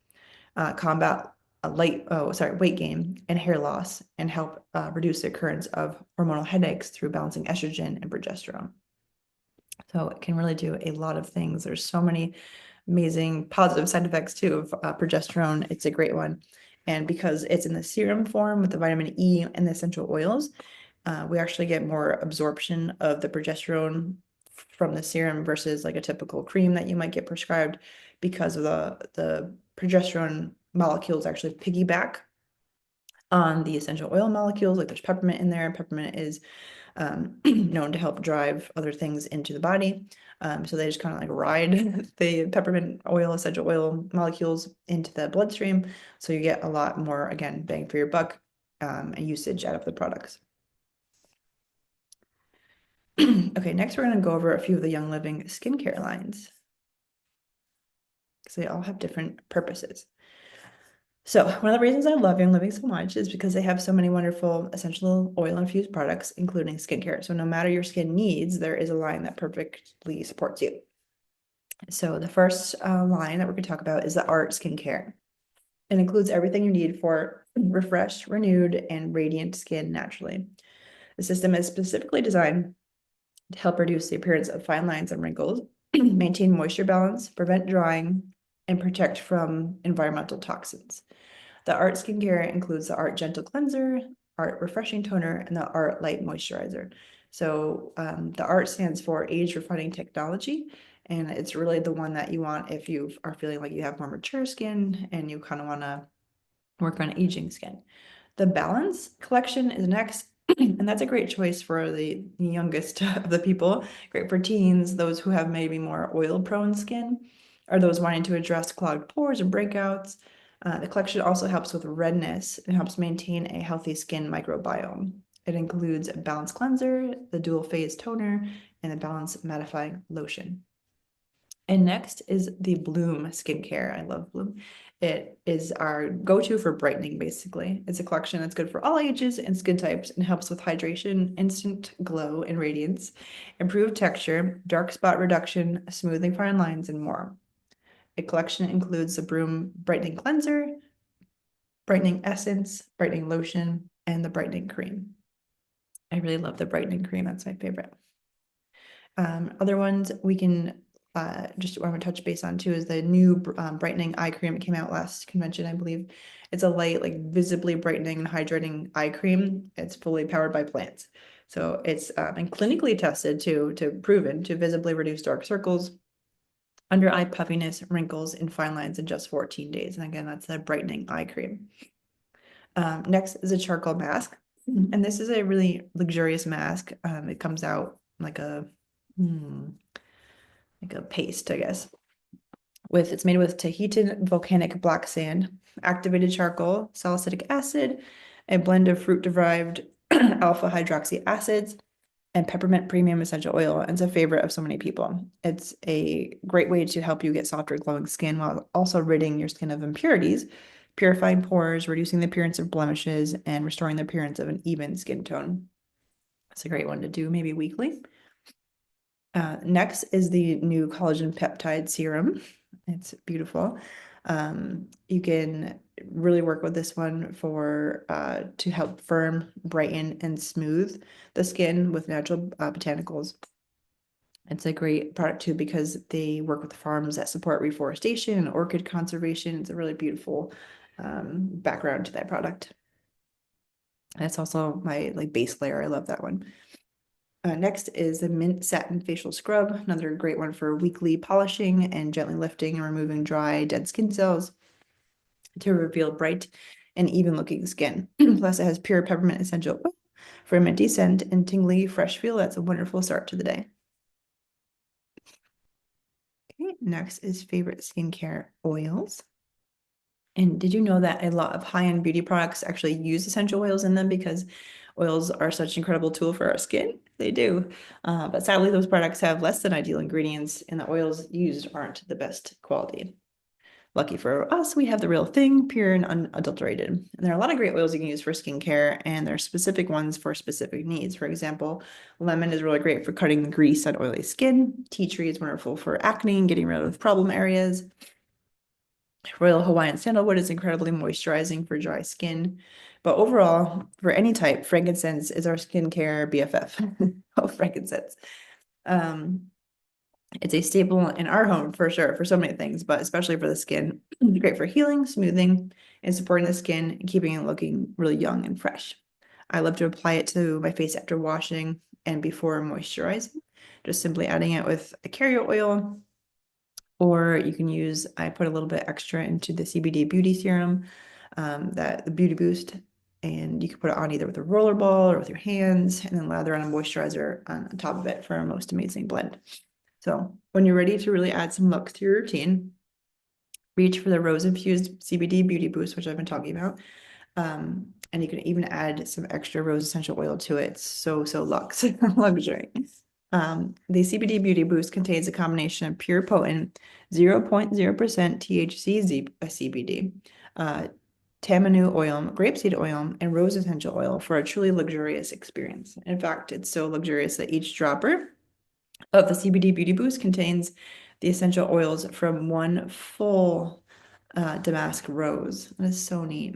Speaker 1: combat weight gain and hair loss, and help reduce the occurrence of hormonal headaches through balancing estrogen and progesterone. So it can really do a lot of things. There's so many amazing positive side effects too of progesterone. It's a great one. And because it's in the serum form with the vitamin E and the essential oils, we actually get more absorption of the progesterone from the serum versus like a typical cream that you might get prescribed, because of the progesterone molecules actually piggyback on the essential oil molecules. Like there's peppermint in there. Peppermint is known to help drive other things into the body. So they just kind of like ride the peppermint oil, essential oil molecules into the bloodstream. So you get a lot more, again, bang for your buck, and usage out of the products. Okay, next we're going to go over a few of the Young Living skincare lines, because they all have different purposes. So one of the reasons I love Young Living so much is because they have so many wonderful essential oil infused products, including skincare. So no matter your skin needs, there is a line that perfectly supports you. So the first line that we're going to talk about is the Art Skincare. It includes everything you need for refreshed, renewed, and radiant skin naturally. The system is specifically designed to help reduce the appearance of fine lines and wrinkles, maintain moisture balance, prevent drying, and protect from environmental toxins. The Art Skincare includes the Art Gentle Cleanser, Art Refreshing Toner, and the Art Light Moisturizer. So the Art stands for Age Refining Technology, and it's really the one that you want if you are feeling like you have more mature skin and you kind of want to work on aging skin. The Balance collection is next, and that's a great choice for the youngest of the people. Great for teens, those who have maybe more oil-prone skin, or those wanting to address clogged pores and breakouts. The collection also helps with redness and helps maintain a healthy skin microbiome. It includes a Balance Cleanser, the Dual Phase Toner, and the Balance Mattifying Lotion. And next is the Bloom skincare. I love Bloom. It is our go-to for brightening, basically. It's a collection that's good for all ages and skin types and helps with hydration, instant glow and radiance, improved texture, dark spot reduction, smoothing fine lines, and more. A collection includes the Bloom Brightening Cleanser, Brightening Essence, Brightening Lotion, and the Brightening Cream. I really love the brightening cream. That's my favorite. Other ones we can just want to touch base on too is the new brightening eye cream. It came out last convention, I believe. It's a light, like visibly brightening and hydrating eye cream. It's fully powered by plants. So it's been clinically tested to proven to visibly reduce dark circles, under eye puffiness, wrinkles, and fine lines in just 14 days. And again, that's a brightening eye cream. Next is a charcoal mask. And this is a really luxurious mask. It comes out hmm, like a paste, I guess. It's made with Tahitian volcanic black sand, activated charcoal, salicylic acid, a blend of fruit-derived alpha hydroxy acids, and peppermint premium essential oil. And it's a favorite of so many people. It's a great way to help you get softer, glowing skin while also ridding your skin of impurities, purifying pores, reducing the appearance of blemishes, and restoring the appearance of an even skin tone. It's a great one to do maybe weekly. Next is the new collagen peptide serum. It's beautiful. You can really work with this one for to help firm, brighten, and smooth the skin with natural botanicals. It's a great product too because they work with farms that support reforestation and orchid conservation. It's a really beautiful background to that product. And it's also my base layer. I love that one. Next is the Mint Satin Facial Scrub, another great one for weekly polishing and gently lifting and removing dry, dead skin cells to reveal bright and even looking skin. Plus, it has pure peppermint essential oil for a minty scent and tingly, fresh feel. That's a wonderful start to the day. Okay, next is favorite skincare oils. And did you know that a lot of high-end beauty products actually use essential oils in them because oils are such an incredible tool for our skin? They do. But sadly, those products have less than ideal ingredients, and the oils used aren't the best quality. Lucky for us, we have the real thing, pure and unadulterated. And there are a lot of great oils you can use for skincare, and there are specific ones for specific needs. For example, lemon is really great for cutting the grease on oily skin. Tea tree is wonderful for acne and getting rid of problem areas. Royal Hawaiian sandalwood is incredibly moisturizing for dry skin. But overall, for any type, frankincense is our skincare BFF. Oh, frankincense. Um, it's a staple in our home for sure, for so many things, but especially for the skin. It's great for healing, smoothing, and supporting the skin and keeping it looking really young and fresh. I love to apply it to my face after washing and before moisturizing, just simply adding it with a carrier oil. Or you can use, I put a little bit extra into the CBD Beauty Serum, the Beauty Boost, and you can put it on either with a roller ball or with your hands, and then lather on a moisturizer on top of it for a most amazing blend. So when you're ready to really add some looks to your routine, reach for the rose-infused CBD Beauty Boost, which I've been talking about. And you can even add some extra rose essential oil to it. So luxe, luxury. The CBD Beauty Boost contains a combination of pure potent 0.0% THC CBD, tamanu oil, grapeseed oil, and rose essential oil for a truly luxurious experience. In fact, it's so luxurious that each dropper of the CBD Beauty Boost contains the essential oils from one full damask rose. That is so neat.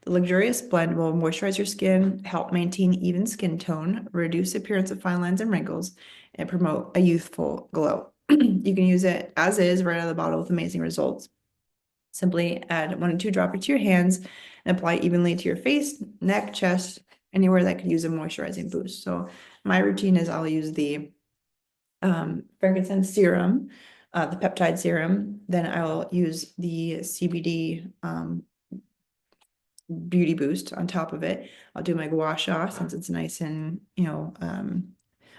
Speaker 1: The luxurious blend will moisturize your skin, help maintain even skin tone, reduce the appearance of fine lines and wrinkles, and promote a youthful glow. You can use it as is right out of the bottle with amazing results. Simply add 1 to 2 droplets to your hands and apply evenly to your face, neck, chest, anywhere that could use a moisturizing boost. So my routine is I'll use the frankincense serum, the peptide serum, then I'll use the CBD Beauty Boost on top of it. I'll do my gua sha since it's nice and,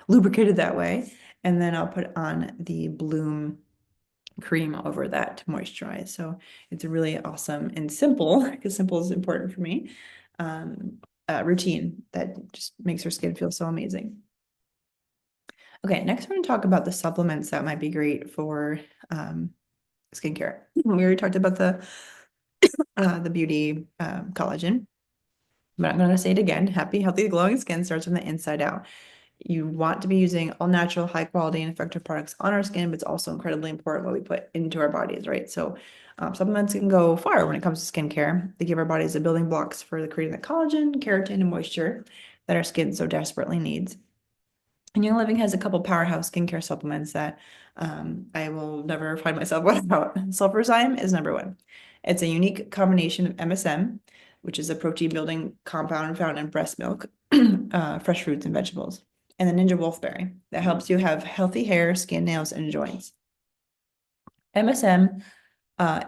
Speaker 1: lubricated that way. And then I'll put on the Bloom cream over that to moisturize. So it's really awesome and simple, because simple is important for me, routine that just makes your skin feel so amazing. Okay, next we're going to talk about the supplements that might be great for skincare. We already talked about the beauty collagen, but I'm going to say it again. Happy, healthy, glowing skin starts from the inside out. You want to be using all natural, high quality, and effective products on our skin, but it's also incredibly important what we put into our bodies, right? So supplements can go far when it comes to skincare. They give our bodies the building blocks for creating the collagen, keratin, and moisture that our skin so desperately needs. And Young Living has a couple powerhouse skincare supplements that I will never find myself without. Sulfurzyme is number one. It's a unique combination of MSM, which is a protein building compound found in breast milk, fresh fruits, and vegetables, and the Ninja Wolfberry that helps you have healthy hair, skin, nails, and joints. MSM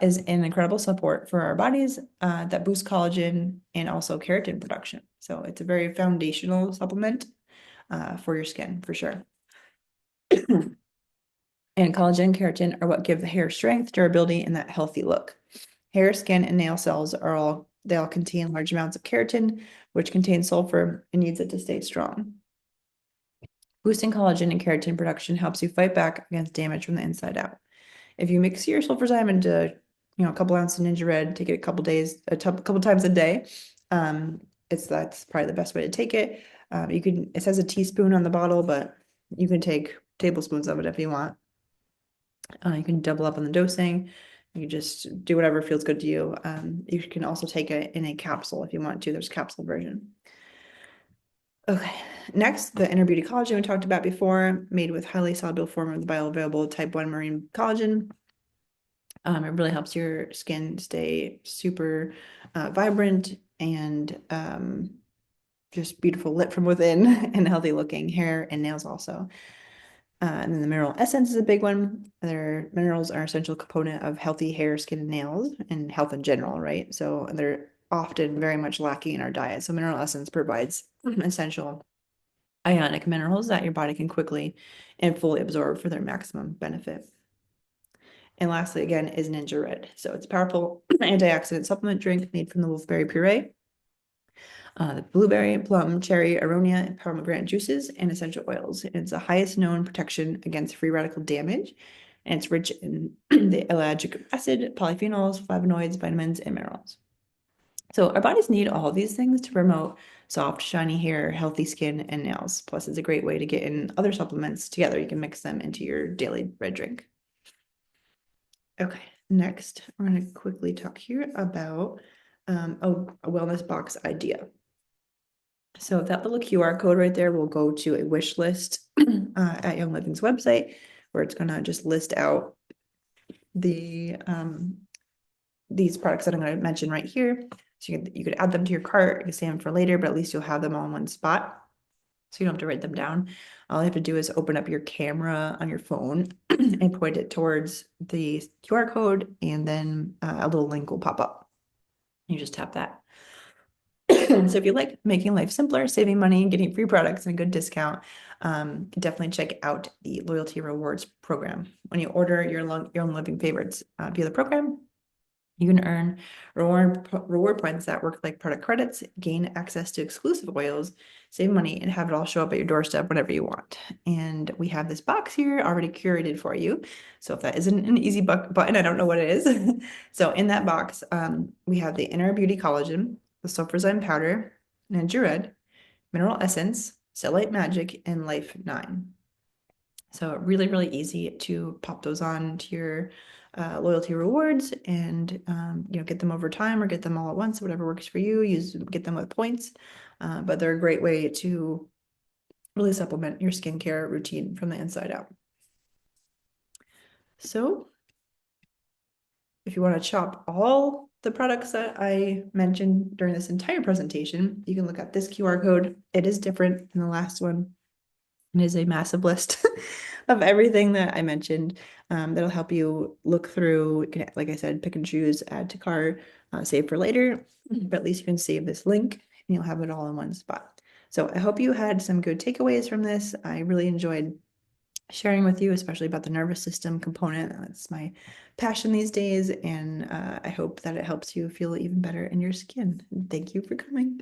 Speaker 1: is an incredible support for our bodies that boosts collagen and also keratin production. So it's a very foundational supplement for your skin, for sure. And collagen and keratin are what give the hair strength, durability, and that healthy look. Hair, skin, and nail cells they all contain large amounts of keratin, which contains sulfur and needs it to stay strong. Boosting collagen and keratin production helps you fight back against damage from the inside out. If you mix your sulfurzyme into, a couple ounces of Ninja Red, take it a couple times a day. That's probably the best way to take it. It says a teaspoon on the bottle, but you can take tablespoons of it if you want. You can double up on the dosing. You just do whatever feels good to you. You can also take it in a capsule if you want to. There's a capsule version. Okay, next, the Inner Beauty Collagen we talked about before, made with highly soluble form of the bioavailable type 1 marine collagen. It really helps your skin stay super vibrant and just beautiful, lit from within, and healthy looking hair and nails also. And then the mineral essence is a big one. Their minerals are an essential component of healthy hair, skin, and nails, and health in general, right? So they're often very much lacking in our diet. So mineral essence provides essential ionic minerals that your body can quickly and fully absorb for their maximum benefit. And lastly, again, is Ninja Red. So it's a powerful antioxidant supplement drink made from the wolfberry puree, the blueberry, plum, cherry, aronia, and pomegranate juices, and essential oils. And it's the highest known protection against free radical damage. And it's rich in the ellagic acid, polyphenols, flavonoids, vitamins, and minerals. So our bodies need all of these things to promote soft, shiny hair, healthy skin, and nails. Plus, it's a great way to get in other supplements together. You can mix them into your daily red drink. Okay, next, we're going to quickly talk here about a wellness box idea. So that little QR code right there will go to a wish list at Young Living's website, where it's going to just list out these products that I'm going to mention right here. So you could add them to your cart, you can save them for later, but at least you'll have them all in one spot. So you don't have to write them down. All you have to do is open up your camera on your phone and point it towards the QR code, and then a little link will pop up. You just tap that. So if you like making life simpler, saving money, getting free products and a good discount, definitely check out the loyalty rewards program. When you order your Young Living favorites via the program, you can earn reward points that work like product credits, gain access to exclusive oils, save money, and have it all show up at your doorstep whenever you want. And we have this box here already curated for you. So if that isn't an easy button, I don't know what it is. So in that box, we have the Inner Beauty Collagen, the Sulfurzyme Powder, Ninja Red, Mineral Essence, Cellulite Magic, and Life 9. So really, really easy to pop those on to your loyalty rewards and get them over time or get them all at once, whatever works for you. Get them with points, but they're a great way to really supplement your skincare routine from the inside out. So if you want to shop all the products that I mentioned during this entire presentation, you can look at this QR code. It is different than the last one. It is a massive list of everything that I mentioned that'll help you look through. You can, like I said, pick and choose, add to cart, save for later, but at least you can save this link and you'll have it all in one spot. So I hope you had some good takeaways from this. I really enjoyed sharing with you, especially about the nervous system component. That's my passion these days, and I hope that it helps you feel even better in your skin. Thank you for coming.